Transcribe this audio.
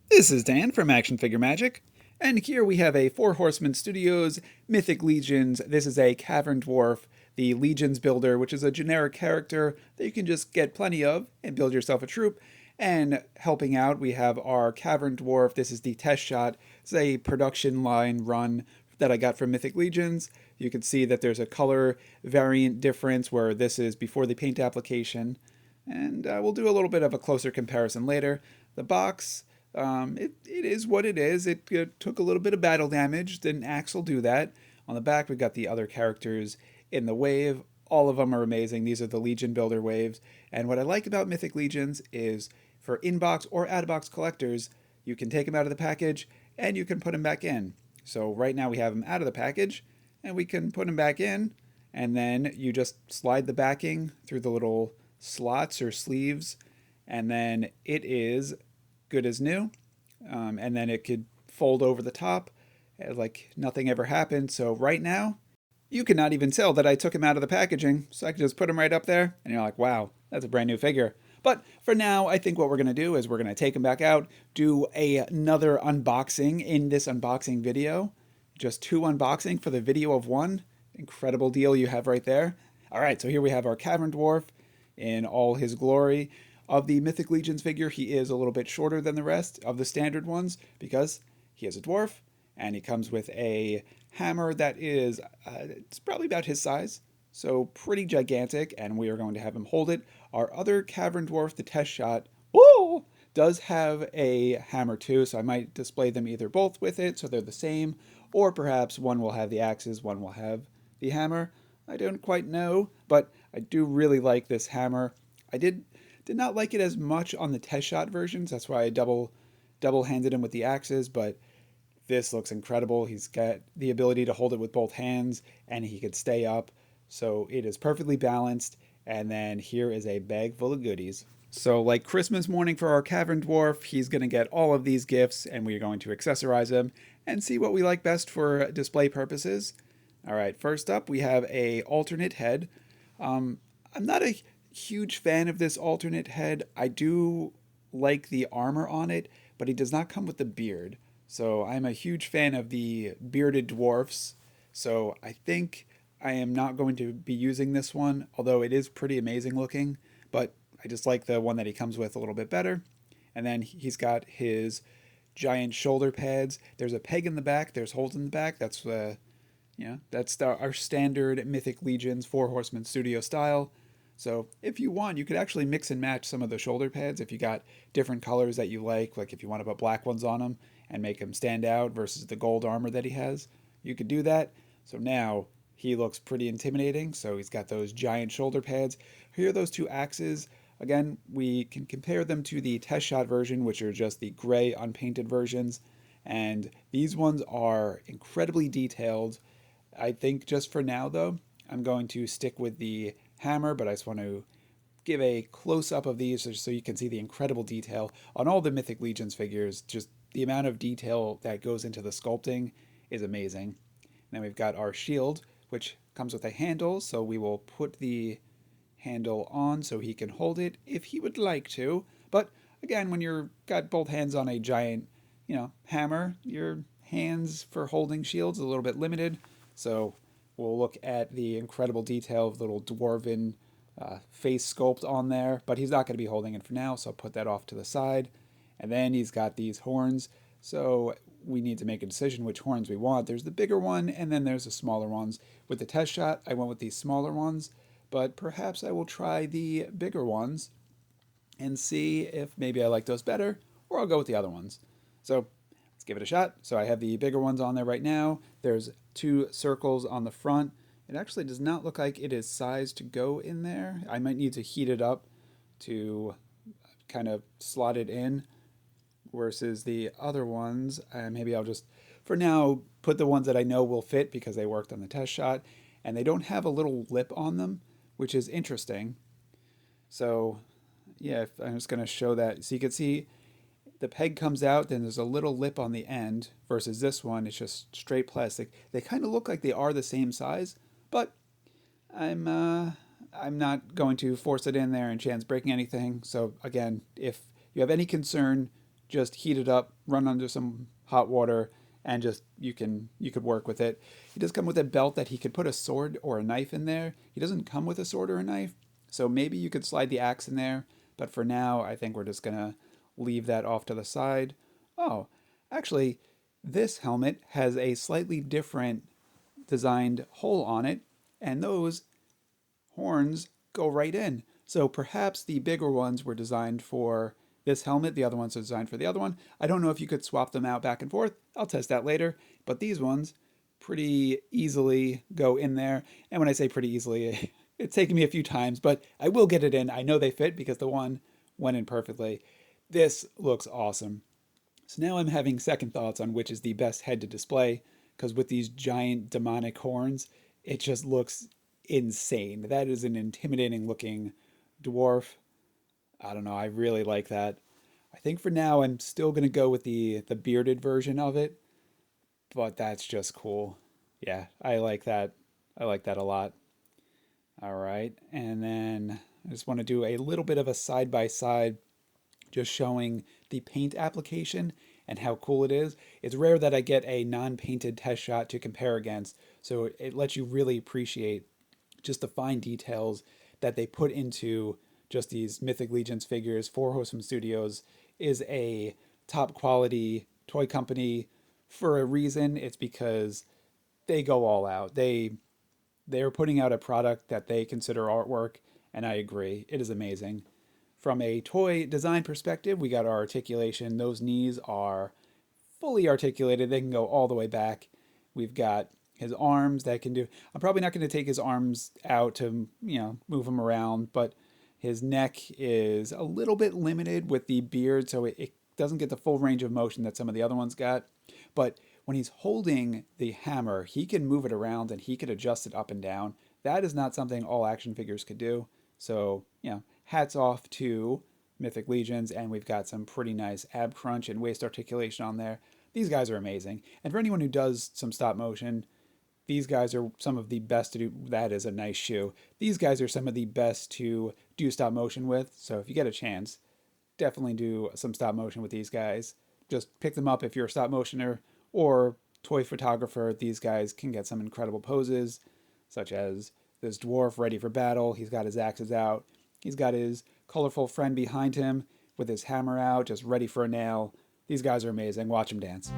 This is Dan from Action Figure Magic, and here we have a Four Horsemen Studios Mythic Legions. This is a Cavern Dwarf, the Legions builder, which is a generic character that you can just get plenty of and build yourself a troop. And helping out, we have our Cavern Dwarf. This is the test shot. It's a production line run that I got from Mythic Legions. You can see that there's a color variant difference where this is before the paint application. And we'll do a little bit of a closer comparison later. The box, it is what it is. It took a little bit of battle damage. Didn't Axel do that? On the back, we've got the other characters in the wave. All of them are amazing. These are the Legion Builder waves. And what I like about Mythic Legions is for in-box or out-of-box collectors, you can take them out of the package and you can put them back in. So right now we have them out of the package and we can put them back in, and then you just slide the backing through the little slots or sleeves, and then it is good as new. And then it could fold over the top like nothing ever happened. So right now, you cannot even tell that I took him out of the packaging, so I can just put him right up there, and you're like, wow, that's a brand new figure. But for now, I think what we're going to do is we're going to take him back out, do another unboxing in this unboxing video. Just 2 unboxing for the video of 1. Incredible deal you have right there. All right, so here we have our Cavern Dwarf in all his glory. Of the Mythic Legions figure, he is a little bit shorter than the rest of the standard ones because he is a dwarf, and he comes with a hammer that is, it's probably about his size. So pretty gigantic, and we are going to have him hold it. Our other Cavern Dwarf, the test shot, does have a hammer too, so I might display them either both with it so they're the same, or perhaps one will have the axes, one will have the hammer. I don't quite know, but I do really like this hammer. I did not like it as much on the test shot versions, that's why I double-handed him with the axes, but this looks incredible. He's got the ability to hold it with both hands, and he could stay up. So it is perfectly balanced. And then here is a bag full of goodies. So like Christmas morning for our Cavern Dwarf, he's going to get all of these gifts, and we're going to accessorize him and see what we like best for display purposes. All right, first up, we have a alternate head. I'm not a huge fan of this alternate head. I do like the armor on it, but he does not come with the beard. So I'm a huge fan of the bearded dwarfs. So I think I am not going to be using this one, although it is pretty amazing looking, but I just like the one that he comes with a little bit better. And then he's got his giant shoulder pads. There's a peg in the back. There's holes in the back. That's our standard Mythic Legions Four Horsemen Studio style. So if you want, you could actually mix and match some of the shoulder pads if you got different colors that you like if you want to put black ones on them and make him stand out versus the gold armor that he has. You could do that. So now he looks pretty intimidating. So he's got those giant shoulder pads. Here are those 2 axes. Again, we can compare them to the test shot version, which are just the gray unpainted versions. And these ones are incredibly detailed. I think just for now, though, I'm going to stick with the hammer, but I just want to give a close-up of these so you can see the incredible detail on all the Mythic Legions figures. Just the amount of detail that goes into the sculpting is amazing. Then we've got our shield, which comes with a handle, so we will put the handle on so he can hold it if he would like to. But again, when you've got both hands on a giant, hammer, your hands for holding shields are a little bit limited. So we'll look at the incredible detail of the little dwarven face sculpt on there, but he's not going to be holding it for now, so I'll put that off to the side. And then he's got these horns, so we need to make a decision which horns we want. There's the bigger one, and then there's the smaller ones. With the test shot, I went with these smaller ones, but perhaps I will try the bigger ones and see if maybe I like those better, or I'll go with the other ones. So let's give it a shot. So I have the bigger ones on there right now. There's 2 circles on the front. It actually does not look like it is sized to go in there. I might need to heat it up to kind of slot it in versus the other ones. Maybe I'll just, for now, put the ones that I know will fit because they worked on the test shot. And they don't have a little lip on them, which is interesting. So yeah, I'm just going to show that. So you can see the peg comes out, then there's a little lip on the end versus this one. It's just straight plastic. They kind of look like they are the same size, but I'm I'm not going to force it in there and chance breaking anything. So again, if you have any concern, just heat it up, run under some hot water, and just you could work with it. He does come with a belt that he could put a sword or a knife in there. He doesn't come with a sword or a knife, so maybe you could slide the axe in there. But for now, I think we're just gonna leave that off to the side. Oh, actually, this helmet has a slightly different designed hole on it, and those horns go right in. So perhaps the bigger ones were designed for this helmet, the other ones are designed for the other one. I don't know if you could swap them out back and forth. I'll test that later. But these ones pretty easily go in there. And when I say pretty easily, it's taken me a few times, but I will get it in. I know they fit because the one went in perfectly. This looks awesome. So now I'm having second thoughts on which is the best head to display, because with these giant demonic horns, it just looks insane. That is an intimidating looking dwarf. I don't know, I really like that. I think for now I'm still gonna go with the bearded version of it, but that's just cool. Yeah, I like that. I like that a lot. All right, and then I just want to do a little bit of a side by side just showing the paint application and how cool it is. It's rare that I get a non-painted test shot to compare against, so it lets you really appreciate just the fine details that they put into just these Mythic Legions figures. For Horsemen Studios is a top quality toy company for a reason. It's because they go all out. They're putting out a product that they consider artwork, and I agree. It is amazing. From a toy design perspective, we got our articulation. Those knees are fully articulated. They can go all the way back. We've got his arms that can do. I'm probably not going to take his arms out to, move him around, but his neck is a little bit limited with the beard, so it doesn't get the full range of motion that some of the other ones got. But when he's holding the hammer, he can move it around and he can adjust it up and down. That is not something all action figures could do. So, hats off to Mythic Legions, and we've got some pretty nice ab crunch and waist articulation on there. These guys are amazing. And for anyone who does some stop motion, these guys are some of the best to do. That is a nice shoe. These guys are some of the best to do stop motion with. So if you get a chance, definitely do some stop motion with these guys. Just pick them up if you're a stop motioner or toy photographer. These guys can get some incredible poses, such as this dwarf ready for battle. He's got his axes out. He's got his colorful friend behind him with his hammer out, just ready for a nail. These guys are amazing. Watch them dance.